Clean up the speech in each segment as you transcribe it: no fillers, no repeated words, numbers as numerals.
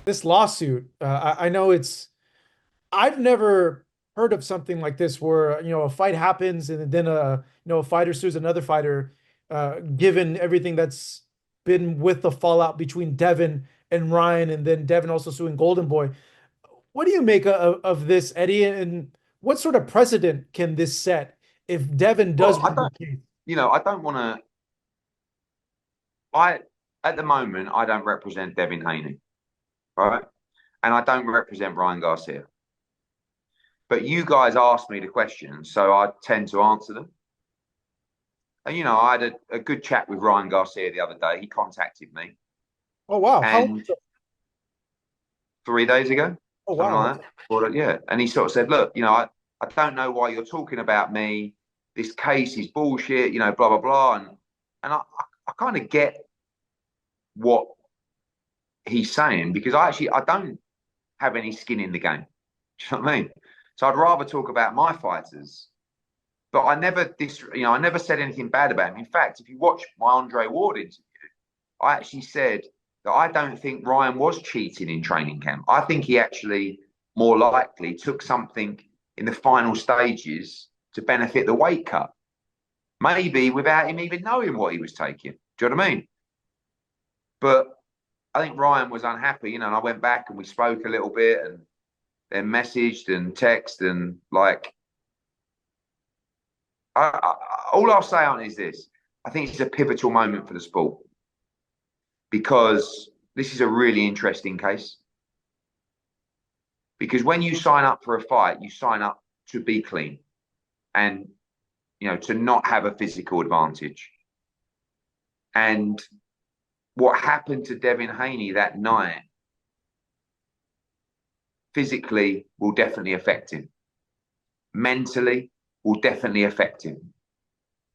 This lawsuit, I know I've never heard of something like this where, a fight happens and then a fighter sues another fighter, given everything that's been with the fallout between Devin and Ryan, and then Devin also suing Golden Boy. What do you make of this, Eddie? And what sort of precedent can this set if Devin does Well, I win the don't, case? I don't want to. I At the moment, I don't represent Devin Haney, right? And I don't represent Ryan Garcia. But you guys asked me the questions, so I tend to answer them. And I had a good chat with Ryan Garcia the other day. He contacted me, Oh wow, how? and 3 days ago, Oh something wow. like that. Well, yeah, and he sort of said, "Look, I don't know why you're talking about me. This case is bullshit. Blah blah blah." And I kind of get what he's saying because I don't have any skin in the game. Do you know what I mean? So I'd rather talk about my fighters. But I never said anything bad about him. In fact, if you watch my Andre Ward interview, I actually said that I don't think Ryan was cheating in training camp. I think he actually more likely took something in the final stages to benefit the weight cut, maybe without him even knowing what he was taking. Do you know what I mean? But I think Ryan was unhappy, and I went back and we spoke a little bit and then messaged and texted and like, all I'll say on is this. I think it's a pivotal moment for the sport because this is a really interesting case. Because when you sign up for a fight, you sign up to be clean and to not have a physical advantage. And what happened to Devin Haney that night physically will definitely affect him. Mentally will definitely affect him.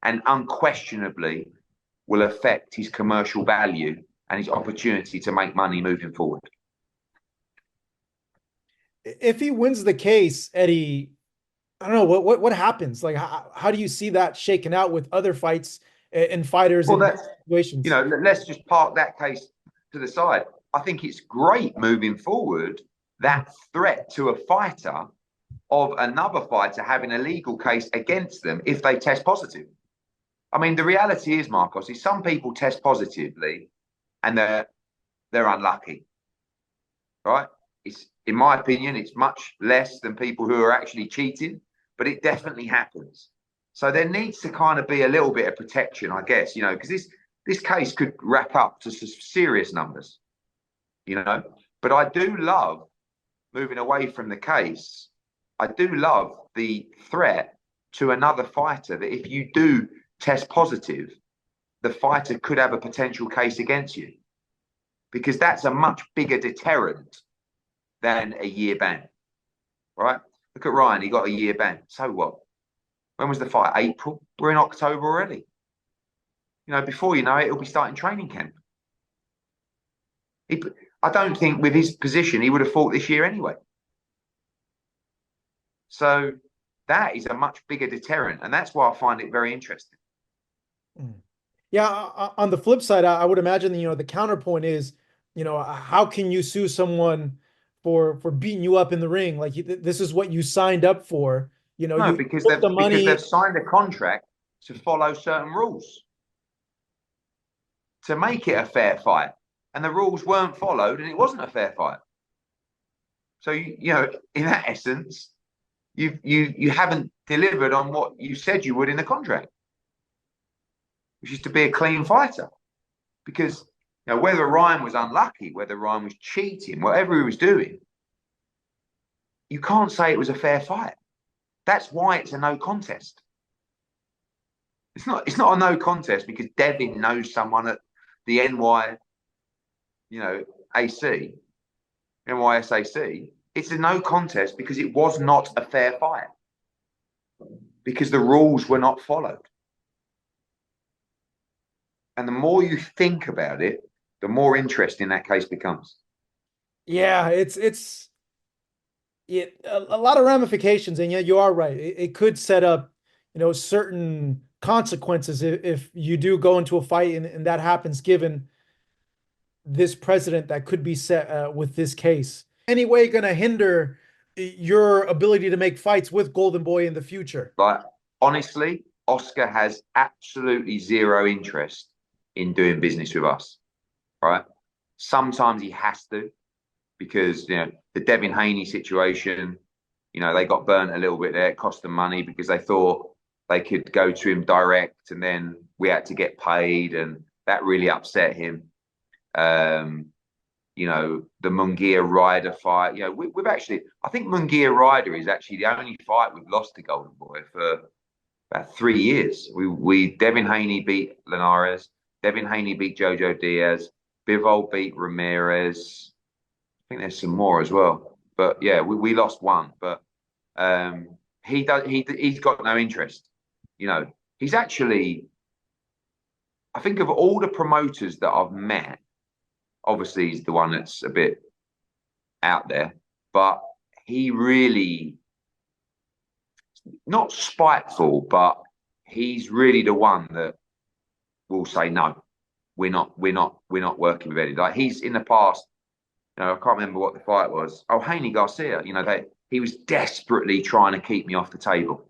And unquestionably will affect his commercial value and his opportunity to make money moving forward. If he wins the case, Eddie, I don't know what happens. Like, how do you see that shaken out with other fights and fighters Well, in that's, these situations? let's just park that case to the side. I think it's great moving forward that threat to a fighter of another fighter having a legal case against them if they test positive. I mean, the reality is, Marcos, is some people test positively and they're unlucky, right? It's in my opinion, it's much less than people who are actually cheating, but it definitely happens. So there needs to kind of be a little bit of protection, I guess, because this case could wrap up to some serious numbers, you know. But I do love moving away from the case. I do love the threat to another fighter that if you do test positive, the fighter could have a potential case against you because that's a much bigger deterrent than a year ban, right? Look at Ryan, he got a year ban. So what? When was the fight? April? We're in October already. Before you know it, he'll be starting training camp. He, I don't think with his position, he would have fought this year anyway. So that is a much bigger deterrent. And that's why I find it very interesting. Mm. Yeah, on the flip side, I would imagine, the counterpoint is, how can you sue someone for beating you up in the ring? Like, this is what you signed up for. No, You took the because money. they've signed a contract to follow certain rules to make it a fair fight. And the rules weren't followed and it wasn't a fair fight. So in that essence, you haven't delivered on what you said you would in the contract, which is to be a clean fighter. Because whether Ryan was unlucky, whether Ryan was cheating, whatever he was doing, you can't say it was a fair fight. That's why it's a no contest. It's not a no contest because Devin knows someone at the AC, NYSAC. It's a no contest because it was not a fair fight because the rules were not followed. And the more you think about it, the more interesting that case becomes. Yeah, a lot of ramifications, and yeah, you are right. It could set up, certain consequences if you do go into a fight and that happens, given this precedent that could be set with this case? Any way going to hinder your ability to make fights with Golden Boy in the future? Like, honestly, Oscar has absolutely zero interest in doing business with us, right? Sometimes he has to because, the Devin Haney situation, they got burnt a little bit there. It cost them money because they thought they could go to him direct and then we had to get paid, and that really upset him. Um, the Munguia Ryder fight. We've actually, I think Munguia Ryder is actually the only fight we've lost to Golden Boy for about 3 years. Devin Haney beat Linares, Devin Haney beat Jojo Diaz, Bivol beat Ramirez. I think there's some more as well. But yeah, we lost one. But he's got no interest. He's actually, I think of all the promoters that I've met, obviously he's the one that's a bit out there, but he really, not spiteful, but he's really the one that will say no. We're not working with Eddie. Like, he's in the past, I can't remember what the fight was. Oh, Haney Garcia. He was desperately trying to keep me off the table.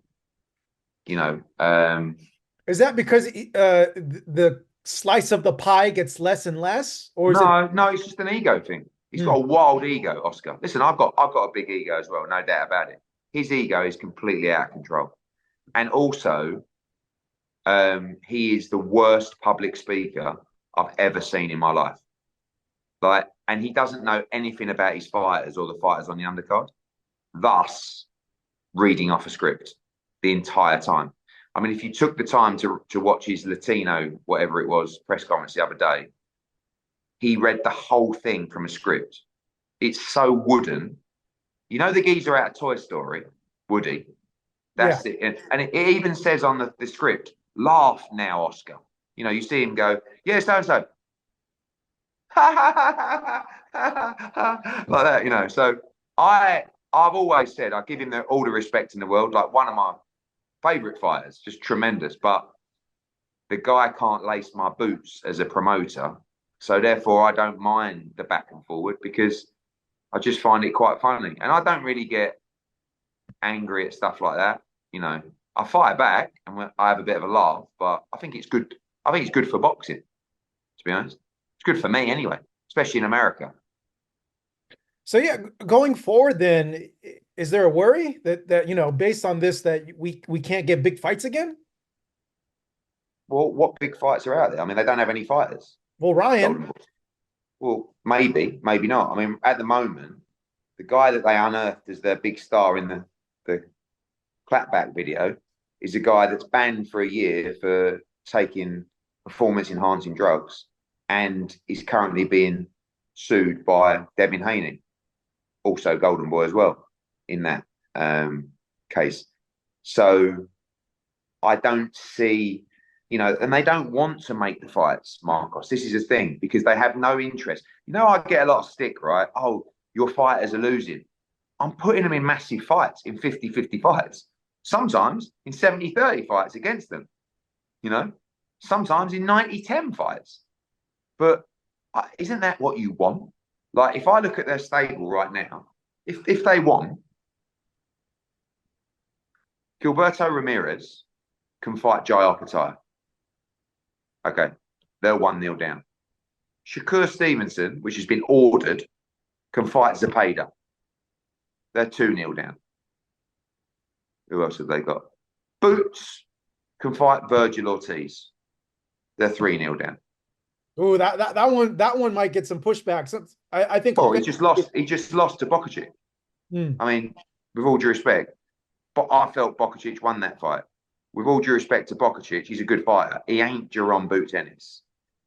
Is that because the slice of the pie gets less and less, or is it? No, it's just an ego thing. He's got Hmm. a wild ego, Oscar. Listen, I've got a big ego as well, no doubt about it. His ego is completely out of control, and also, he is the worst public speaker I've ever seen in my life. Like, and he doesn't know anything about his fighters or the fighters on the undercard. Thus, reading off a script the entire time. I mean, if you took the time to watch his Latino, whatever it was, press conference the other day, he read the whole thing from a script. It's so wooden. The geezer out of Toy Story, Woody. Yeah. That's it. And it even says on the script, laugh now, Oscar. You see him go, yeah, so and so. Like that. So I've always said I give him all the respect in the world. Like, one of my favorite fighters, just tremendous. But the guy can't lace my boots as a promoter. So therefore, I don't mind the back and forward because I just find it quite funny. And I don't really get angry at stuff like that. I fight back and I have a bit of a laugh, but I think it's good. I think it's good for boxing, to be honest. It's good for me anyway, especially in America. So yeah, going forward, then, is there a worry that based on this, that we can't get big fights again? Well, what big fights are out there? I mean, they don't have any fighters. Well, Ryan. Golden Boy. Well, maybe not. I mean, at the moment, the guy that they unearthed as their big star in the clapback video is a guy that's banned for a year for taking performance enhancing drugs and is currently being sued by Devin Haney, also Golden Boy as well, in that case. So I don't see, and they don't want to make the fights, Marcos. This is a thing because they have no interest. I get a lot of stick, right? Oh, your fighters are losing. I'm putting them in massive fights, in 50-50 fights. Sometimes in 70-30 fights against them, sometimes in 90-10 fights. But isn't that what you want? Like, if I look at their stable right now, if they won, Gilberto Ramirez can fight Jai Alcantara. Okay, they're 1-0 down. Shakur Stevenson, which has been ordered, can fight Zepeda. They're 2-0 down. Who else have they got? Boots can fight Virgil Ortiz. They're 3-0 down. Oh, that one might get some pushback. So I think. Well, he just lost. He just lost to Bokacic. Hmm. I mean, with all due respect, but I felt Bokacic won that fight. With all due respect to Bokacic, he's a good fighter. He ain't Jerome Boot Ennis.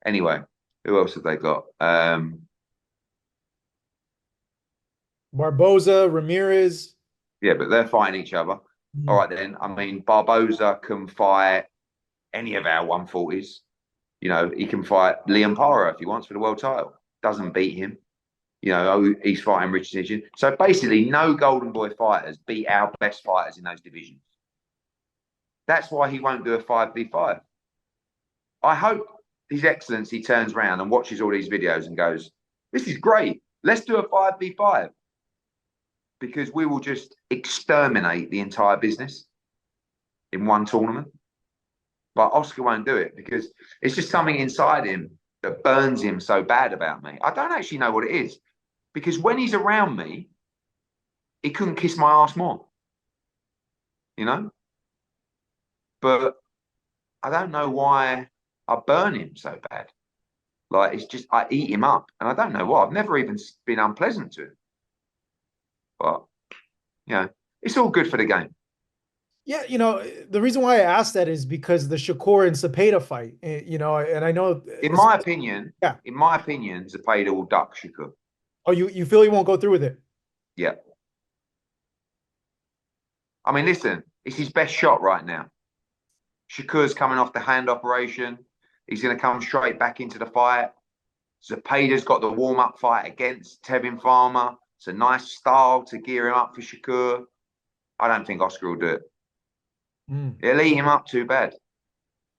Anyway, who else have they got? Barboza, Ramirez. Yeah, but they're fighting each other. All Hmm. right then. I mean, Barboza can fight any of our 140s. He can fight Liam Parra if he wants for the world title. Doesn't beat him. He's fighting Rich Decision. So basically, no Golden Boy fighters beat our best fighters in those divisions. That's why he won't do a 5v5. I hope His Excellency turns around and watches all these videos and goes, "This is great. Let's do a 5v5 because we will just exterminate the entire business in one tournament." But Oscar won't do it because it's just something inside him that burns him so bad about me. I don't actually know what it is because when he's around me, he couldn't kiss my ass more, you know? But I don't know why I burn him so bad. Like, it's just, I eat him up and I don't know why. I've never even been unpleasant to him. But, you know, it's all good for the game. Yeah, the reason why I asked that is because the Shakur and Cepeda fight, and I know, In my opinion, yeah. Zepeda will duck Shakur. Oh, you feel he won't go through with it? Yeah. I mean, listen, it's his best shot right now. Shakur's coming off the hand operation. He's going to come straight back into the fight. Zepeda's got the warm-up fight against Tevin Farmer. It's a nice style to gear him up for Shakur. I don't think Oscar will do it. Mm. He'll eat him up too bad.